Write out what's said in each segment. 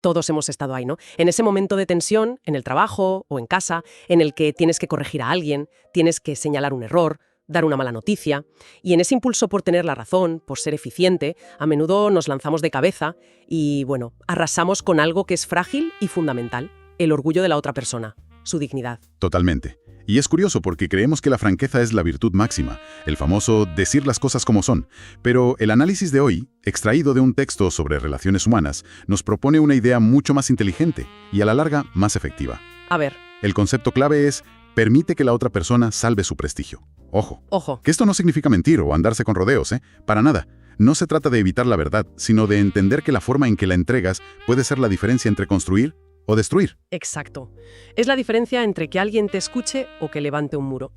Todos hemos estado ahí, ¿no? En ese momento de tensión, en el trabajo o en casa, en el que tienes que corregir a alguien, tienes que señalar un error, dar una mala noticia, y en ese impulso por tener la razón, por ser eficiente, a menudo nos lanzamos de cabeza y, bueno, arrasamos con algo que es frágil y fundamental, el orgullo de la otra persona, su dignidad. Totalmente. Y es curioso porque creemos que la franqueza es la virtud máxima, el famoso decir las cosas como son. Pero el análisis de hoy, extraído de un texto sobre relaciones humanas, nos propone una idea mucho más inteligente y a la larga más efectiva. A ver. El concepto clave es: permite que la otra persona salve su prestigio. Ojo. Que esto no significa mentir o andarse con rodeos, Para nada. No se trata de evitar la verdad, sino de entender que la forma en que la entregas puede ser la diferencia entre construir o destruir. Exacto. Es la diferencia entre que alguien te escuche o que levante un muro.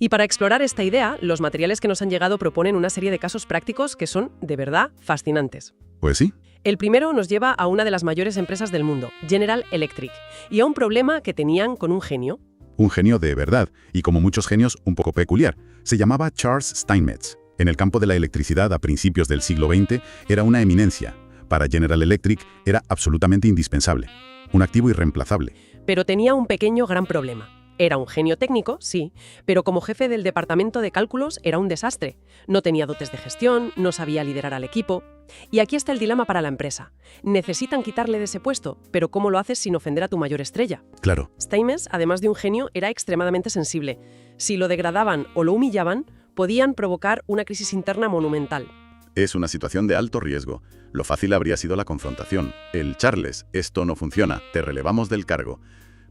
Y para explorar esta idea, los materiales que nos han llegado proponen una serie de casos prácticos que son, de verdad, fascinantes. Pues sí. El primero nos lleva a una de las mayores empresas del mundo, General Electric, y a un problema que tenían con un genio. Un genio de verdad, y como muchos genios, un poco peculiar. Se llamaba Charles Steinmetz. En el campo de la electricidad a principios del siglo XX era una eminencia. Para General Electric era absolutamente indispensable. Un activo irreemplazable. Pero tenía un pequeño gran problema. Era un genio técnico, sí, pero como jefe del departamento de cálculos era un desastre. No tenía dotes de gestión, no sabía liderar al equipo. Y aquí está el dilema para la empresa. Necesitan quitarle de ese puesto, pero ¿cómo lo haces sin ofender a tu mayor estrella? Claro. Steinmetz, además de un genio, era extremadamente sensible. Si lo degradaban o lo humillaban, podían provocar una crisis interna monumental. Es una situación de alto riesgo. Lo fácil habría sido la confrontación. El Charles, esto no funciona, te relevamos del cargo.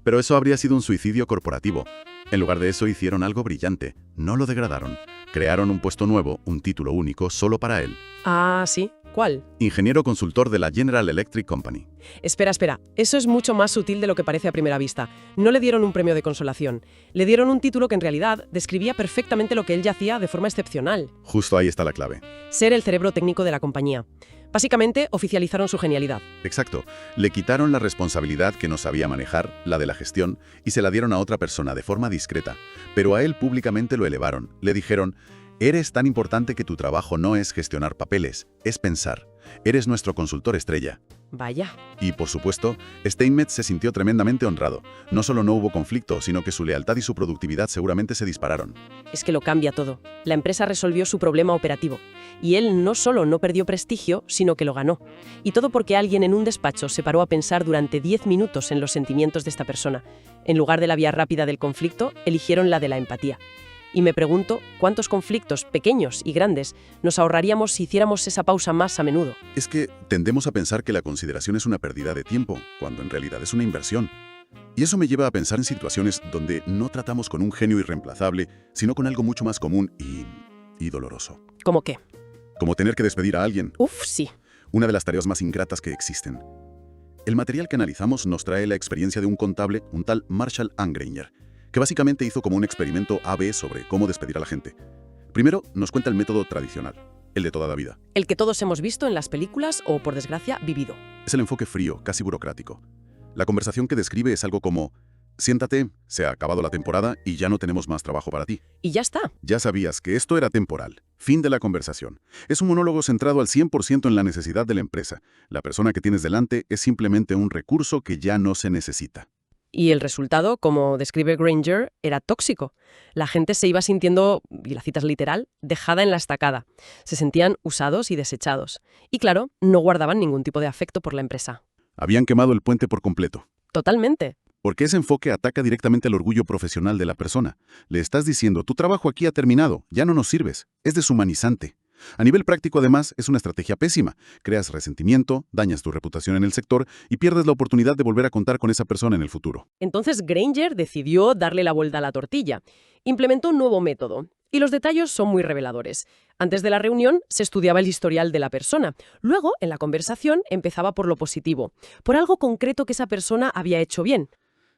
Pero eso habría sido un suicidio corporativo. En lugar de eso hicieron algo brillante. No lo degradaron. Crearon un puesto nuevo, un título único solo para él. Ah, sí. ¿Cuál? Ingeniero consultor de la General Electric Company. Espera. Eso es mucho más sutil de lo que parece a primera vista. No le dieron un premio de consolación. Le dieron un título que en realidad describía perfectamente lo que él ya hacía de forma excepcional. Justo ahí está la clave. Ser el cerebro técnico de la compañía. Básicamente, oficializaron su genialidad. Exacto. Le quitaron la responsabilidad que no sabía manejar, la de la gestión, y se la dieron a otra persona de forma discreta. Pero a él públicamente lo elevaron. Le dijeron: eres tan importante que tu trabajo no es gestionar papeles, es pensar. Eres nuestro consultor estrella. Vaya. Y, por supuesto, Steinmetz se sintió tremendamente honrado. No solo no hubo conflicto, sino que su lealtad y su productividad seguramente se dispararon. Es que lo cambia todo. La empresa resolvió su problema operativo. Y él no solo no perdió prestigio, sino que lo ganó. Y todo porque alguien en un despacho se paró a pensar durante 10 minutos en los sentimientos de esta persona. En lugar de la vía rápida del conflicto, eligieron la de la empatía. Y me pregunto cuántos conflictos, pequeños y grandes, nos ahorraríamos si hiciéramos esa pausa más a menudo. Es que tendemos a pensar que la consideración es una pérdida de tiempo, cuando en realidad es una inversión. Y eso me lleva a pensar en situaciones donde no tratamos con un genio irreemplazable, sino con algo mucho más común y doloroso. ¿Cómo qué? Como tener que despedir a alguien. Uf, sí. Una de las tareas más ingratas que existen. El material que analizamos nos trae la experiencia de un contable, un tal Marshall Angranger, que básicamente hizo como un experimento A/B sobre cómo despedir a la gente. Primero, nos cuenta el método tradicional, el de toda la vida. El que todos hemos visto en las películas o, por desgracia, vivido. Es el enfoque frío, casi burocrático. La conversación que describe es algo como: siéntate, se ha acabado la temporada y ya no tenemos más trabajo para ti. Y ya está. Ya sabías que esto era temporal. Fin de la conversación. Es un monólogo centrado al 100% en la necesidad de la empresa. La persona que tienes delante es simplemente un recurso que ya no se necesita. Y el resultado, como describe Granger, era tóxico. La gente se iba sintiendo, y la cita es literal, dejada en la estacada. Se sentían usados y desechados. Y claro, no guardaban ningún tipo de afecto por la empresa. Habían quemado el puente por completo. Totalmente. Porque ese enfoque ataca directamente el orgullo profesional de la persona. Le estás diciendo: tu trabajo aquí ha terminado, ya no nos sirves. Es deshumanizante. A nivel práctico, además, es una estrategia pésima. Creas resentimiento, dañas tu reputación en el sector y pierdes la oportunidad de volver a contar con esa persona en el futuro. Entonces Granger decidió darle la vuelta a la tortilla. Implementó un nuevo método. Y los detalles son muy reveladores. Antes de la reunión se estudiaba el historial de la persona. Luego, en la conversación, empezaba por lo positivo, por algo concreto que esa persona había hecho bien.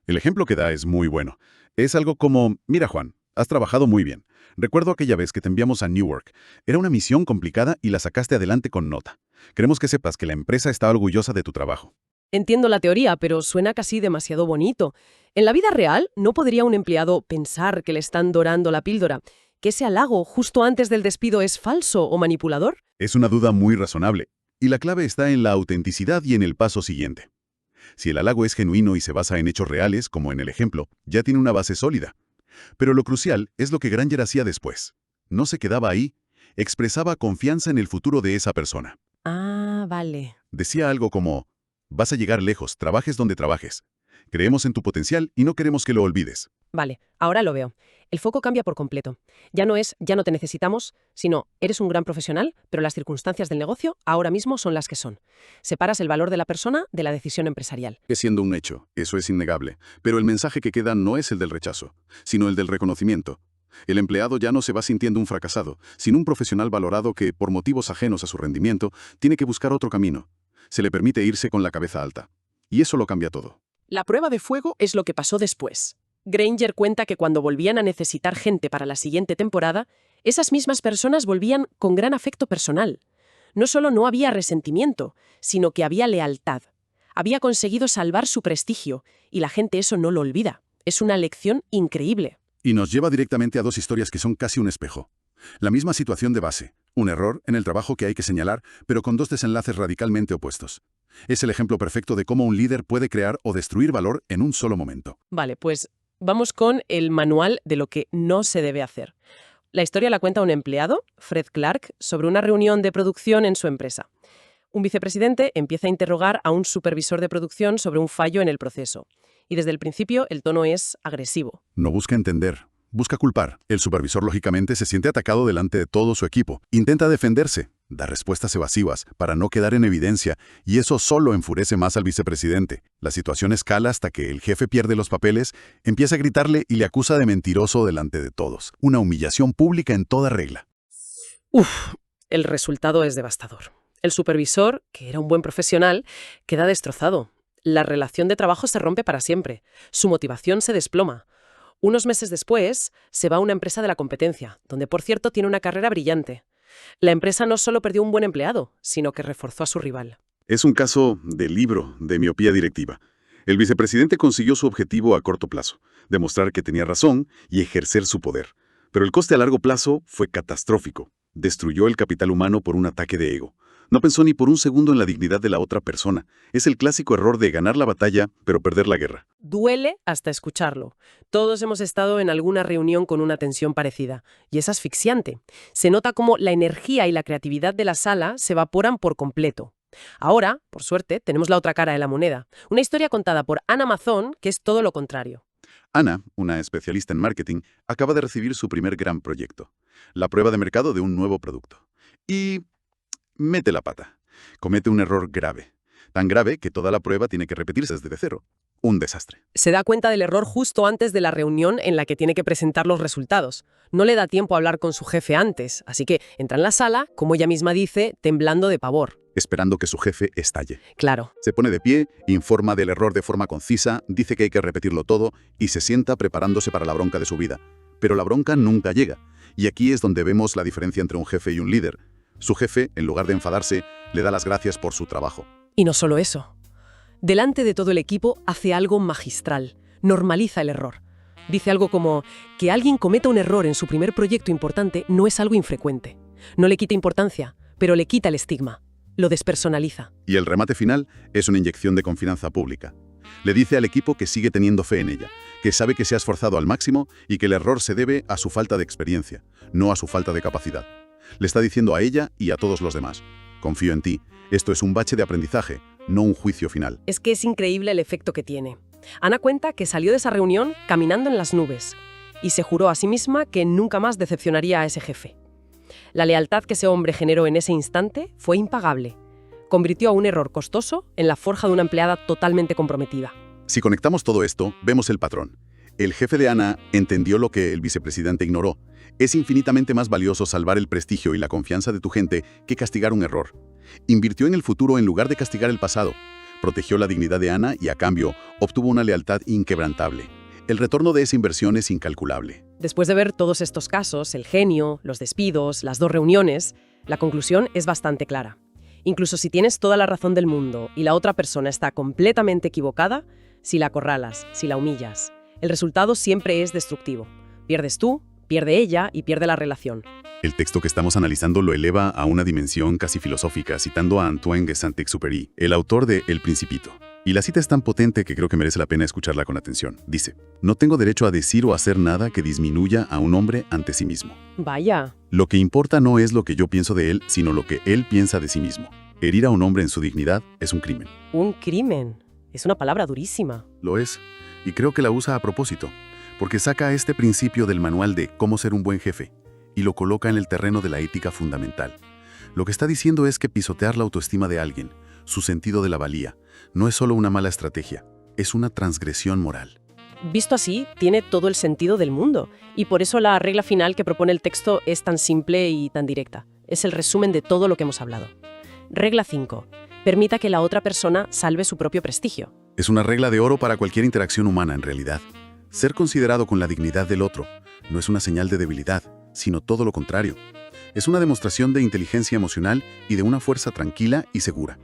El ejemplo que da es muy bueno. Es algo como: mira, Juan, has trabajado muy bien. Recuerdo aquella vez que te enviamos a Newark. Era una misión complicada y la sacaste adelante con nota. Queremos que sepas que la empresa está orgullosa de tu trabajo. Entiendo la teoría, pero suena casi demasiado bonito. En la vida real, ¿no podría un empleado pensar que le están dorando la píldora? ¿Que ese halago justo antes del despido es falso o manipulador? Es una duda muy razonable. Y la clave está en la autenticidad y en el paso siguiente. Si el halago es genuino y se basa en hechos reales, como en el ejemplo, ya tiene una base sólida. Pero lo crucial es lo que Granger hacía después. No se quedaba ahí, expresaba confianza en el futuro de esa persona. Ah, vale. Decía algo como, vas a llegar lejos, trabajes donde trabajes. Creemos en tu potencial y no queremos que lo olvides. Vale, ahora lo veo. El foco cambia por completo. Ya no es, ya no te necesitamos, sino, eres un gran profesional, pero las circunstancias del negocio ahora mismo son las que son. Separas el valor de la persona de la decisión empresarial. Sigue siendo un hecho, eso es innegable. Pero el mensaje que queda no es el del rechazo, sino el del reconocimiento. El empleado ya no se va sintiendo un fracasado, sino un profesional valorado que, por motivos ajenos a su rendimiento, tiene que buscar otro camino. Se le permite irse con la cabeza alta. Y eso lo cambia todo. La prueba de fuego es lo que pasó después. Granger cuenta que cuando volvían a necesitar gente para la siguiente temporada, esas mismas personas volvían con gran afecto personal. No solo no había resentimiento, sino que había lealtad. Había conseguido salvar su prestigio, y la gente eso no lo olvida. Es una lección increíble. Y nos lleva directamente a dos historias que son casi un espejo. La misma situación de base, un error en el trabajo que hay que señalar, pero con dos desenlaces radicalmente opuestos. Es el ejemplo perfecto de cómo un líder puede crear o destruir valor en un solo momento. Vale, pues vamos con el manual de lo que no se debe hacer. La historia la cuenta un empleado, Fred Clark, sobre una reunión de producción en su empresa. Un vicepresidente empieza a interrogar a un supervisor de producción sobre un fallo en el proceso. Y desde el principio el tono es agresivo. No busca entender, busca culpar. El supervisor, lógicamente, se siente atacado delante de todo su equipo. Intenta defenderse, da respuestas evasivas para no quedar en evidencia, y eso solo enfurece más al vicepresidente. La situación escala hasta que el jefe pierde los papeles, empieza a gritarle y le acusa de mentiroso delante de todos. Una humillación pública en toda regla. El resultado es devastador. El supervisor, que era un buen profesional, queda destrozado. La relación de trabajo se rompe para siempre. Su motivación se desploma. Unos meses después, se va a una empresa de la competencia, donde, por cierto, tiene una carrera brillante. La empresa no solo perdió un buen empleado, sino que reforzó a su rival. Es un caso de libro de miopía directiva. El vicepresidente consiguió su objetivo a corto plazo, demostrar que tenía razón y ejercer su poder. Pero el coste a largo plazo fue catastrófico. Destruyó el capital humano por un ataque de ego. No pensó ni por un segundo en la dignidad de la otra persona. Es el clásico error de ganar la batalla, pero perder la guerra. Duele hasta escucharlo. Todos hemos estado en alguna reunión con una tensión parecida, y es asfixiante. Se nota cómo la energía y la creatividad de la sala se evaporan por completo. Ahora, por suerte, tenemos la otra cara de la moneda. Una historia contada por Ana Mazón, que es todo lo contrario. Ana, una especialista en marketing, acaba de recibir su primer gran proyecto, la prueba de mercado de un nuevo producto. Y mete la pata. Comete un error grave. Tan grave que toda la prueba tiene que repetirse desde cero. Un desastre. Se da cuenta del error justo antes de la reunión en la que tiene que presentar los resultados. No le da tiempo a hablar con su jefe antes, así que entra en la sala, como ella misma dice, temblando de pavor. Esperando que su jefe estalle. Claro. Se pone de pie, informa del error de forma concisa, dice que hay que repetirlo todo y se sienta preparándose para la bronca de su vida. Pero la bronca nunca llega. Y aquí es donde vemos la diferencia entre un jefe y un líder. Su jefe, en lugar de enfadarse, le da las gracias por su trabajo. Y no solo eso. Delante de todo el equipo hace algo magistral. Normaliza el error. Dice algo como que alguien cometa un error en su primer proyecto importante no es algo infrecuente. No le quita importancia, pero le quita el estigma. Lo despersonaliza. Y el remate final es una inyección de confianza pública. Le dice al equipo que sigue teniendo fe en ella, que sabe que se ha esforzado al máximo y que el error se debe a su falta de experiencia, no a su falta de capacidad. Le está diciendo a ella y a todos los demás: confío en ti, esto es un bache de aprendizaje, no un juicio final. Es que es increíble el efecto que tiene. Ana cuenta que salió de esa reunión caminando en las nubes y se juró a sí misma que nunca más decepcionaría a ese jefe. La lealtad que ese hombre generó en ese instante fue impagable. Convirtió a un error costoso en la forja de una empleada totalmente comprometida. Si conectamos todo esto, vemos el patrón. El jefe de Ana entendió lo que el vicepresidente ignoró. Es infinitamente más valioso salvar el prestigio y la confianza de tu gente que castigar un error. Invirtió en el futuro en lugar de castigar el pasado. Protegió la dignidad de Ana y, a cambio, obtuvo una lealtad inquebrantable. El retorno de esa inversión es incalculable. Después de ver todos estos casos, el genio, los despidos, las 2 reuniones, la conclusión es bastante clara. Incluso si tienes toda la razón del mundo y la otra persona está completamente equivocada, si la acorralas, si la humillas, el resultado siempre es destructivo. Pierdes tú, Pierde ella y pierde la relación. El texto que estamos analizando lo eleva a una dimensión casi filosófica, citando a Antoine de Saint-Exupéry, el autor de El Principito. Y la cita es tan potente que creo que merece la pena escucharla con atención. Dice: «No tengo derecho a decir o hacer nada que disminuya a un hombre ante sí mismo. Vaya. Lo que importa no es lo que yo pienso de él, sino lo que él piensa de sí mismo. Herir a un hombre en su dignidad es un crimen». Un crimen. Es una palabra durísima. Lo es, y creo que la usa a propósito, porque saca este principio del manual de cómo ser un buen jefe y lo coloca en el terreno de la ética fundamental. Lo que está diciendo es que pisotear la autoestima de alguien, su sentido de la valía, no es solo una mala estrategia, es una transgresión moral. Visto así, tiene todo el sentido del mundo, y por eso la regla final que propone el texto es tan simple y tan directa. Es el resumen de todo lo que hemos hablado. Regla 5. Permita que la otra persona salve su propio prestigio. Es una regla de oro para cualquier interacción humana en realidad. Ser considerado con la dignidad del otro no es una señal de debilidad, sino todo lo contrario. Es una demostración de inteligencia emocional y de una fuerza tranquila y segura.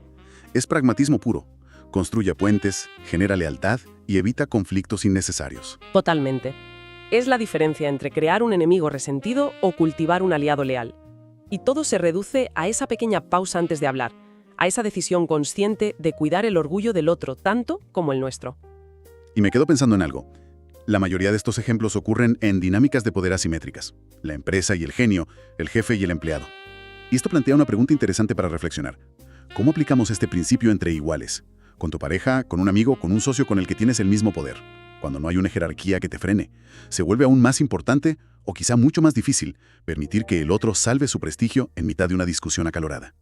Es pragmatismo puro. Construye puentes, genera lealtad y evita conflictos innecesarios. Totalmente. Es la diferencia entre crear un enemigo resentido o cultivar un aliado leal. Y todo se reduce a esa pequeña pausa antes de hablar, a esa decisión consciente de cuidar el orgullo del otro tanto como el nuestro. Y me quedo pensando en algo. La mayoría de estos ejemplos ocurren en dinámicas de poder asimétricas. La empresa y el genio, el jefe y el empleado. Y esto plantea una pregunta interesante para reflexionar. ¿Cómo aplicamos este principio entre iguales? Con tu pareja, con un amigo, con un socio con el que tienes el mismo poder. Cuando no hay una jerarquía que te frene, se vuelve aún más importante, o quizá mucho más difícil, permitir que el otro salve su prestigio en mitad de una discusión acalorada.